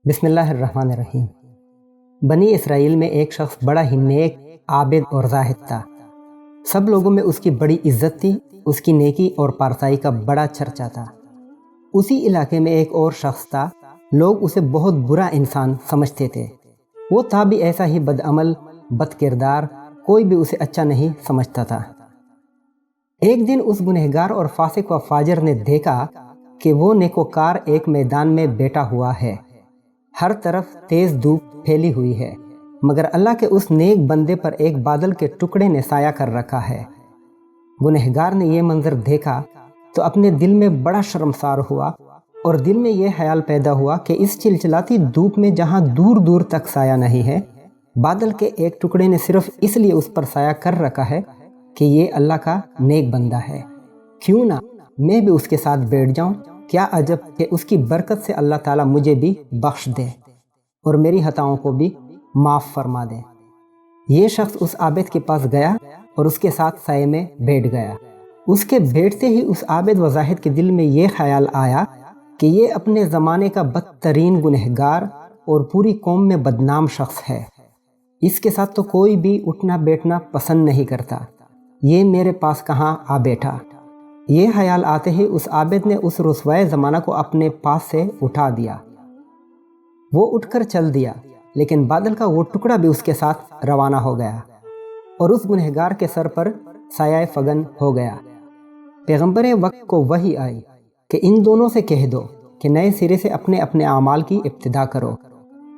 بسم اللہ الرحمن الرحیم۔ بنی اسرائیل میں ایک شخص بڑا ہی نیک، عابد اور زاہد تھا۔ سب لوگوں میں اس کی بڑی عزت تھی، اس کی نیکی اور پارسائی کا بڑا چرچا تھا۔ اسی علاقے میں ایک اور شخص تھا، لوگ اسے بہت برا انسان سمجھتے تھے۔ وہ تھا بھی ایسا ہی بد عمل، بد کردار، کوئی بھی اسے اچھا نہیں سمجھتا تھا۔ ایک دن اس گنہگار اور فاسق و فاجر نے دیکھا کہ وہ نیکوکار ایک میدان میں بیٹھا ہوا ہے، ہر طرف تیز دھوپ پھیلی ہوئی ہے، مگر اللہ کے اس نیک بندے پر ایک بادل کے ٹکڑے نے سایہ کر رکھا ہے۔ گنہگار نے یہ منظر دیکھا تو اپنے دل میں بڑا شرمسار ہوا، اور دل میں یہ خیال پیدا ہوا کہ اس چلچلاتی دھوپ میں جہاں دور دور تک سایہ نہیں ہے، بادل کے ایک ٹکڑے نے صرف اس لیے اس پر سایہ کر رکھا ہے کہ یہ اللہ کا نیک بندہ ہے۔ کیوں نہ میں بھی اس کے ساتھ بیٹھ جاؤں؟ کیا عجب کہ اس کی برکت سے اللہ تعالیٰ مجھے بھی بخش دے اور میری خطاؤں کو بھی معاف فرما دے۔ یہ شخص اس عابد کے پاس گیا اور اس کے ساتھ سائے میں بیٹھ گیا۔ اس کے بیٹھتے ہی اس عابد و زاہد کے دل میں یہ خیال آیا کہ یہ اپنے زمانے کا بدترین گنہگار اور پوری قوم میں بدنام شخص ہے۔ اس کے ساتھ تو کوئی بھی اٹھنا بیٹھنا پسند نہیں کرتا، یہ میرے پاس کہاں آ بیٹھا۔ یہ خیال آتے ہی اس عابد نے اس رسوائے زمانہ کو اپنے پاس سے اٹھا دیا۔ وہ اٹھ کر چل دیا، لیکن بادل کا وہ ٹکڑا بھی اس کے ساتھ روانہ ہو گیا اور اس گنہگار کے سر پر سایہ فگن ہو گیا۔ پیغمبر وقت کو وحی آئی کہ ان دونوں سے کہہ دو کہ نئے سرے سے اپنے اپنے اعمال کی ابتدا کرو،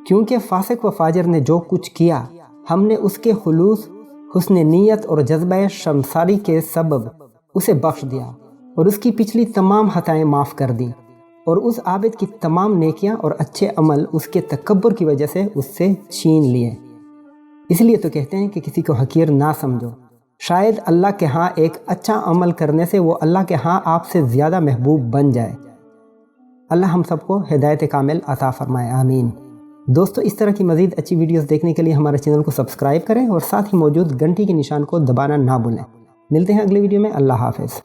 کیونکہ فاسق و فاجر نے جو کچھ کیا، ہم نے اس کے خلوص، حسن نیت اور جذبہ شرمساری کے سبب اسے بخش دیا اور اس کی پچھلی تمام خطائیں معاف کر دیں، اور اس عابد کی تمام نیکیاں اور اچھے عمل اس کے تکبر کی وجہ سے اس سے چھین لیے۔ اس لیے تو کہتے ہیں کہ کسی کو حقیر نہ سمجھو، شاید اللہ کے ہاں ایک اچھا عمل کرنے سے وہ اللہ کے ہاں آپ سے زیادہ محبوب بن جائے۔ اللہ ہم سب کو ہدایت کامل عطا فرمائے، آمین۔ دوستو، اس طرح کی مزید اچھی ویڈیوز دیکھنے کے لیے ہمارے چینل کو سبسکرائب کریں اور ساتھ ہی موجود گھنٹی کے نشان کو دبانا نہ بھولیں۔ ملتے ہیں اگلی ویڈیو میں۔ اللہ حافظ۔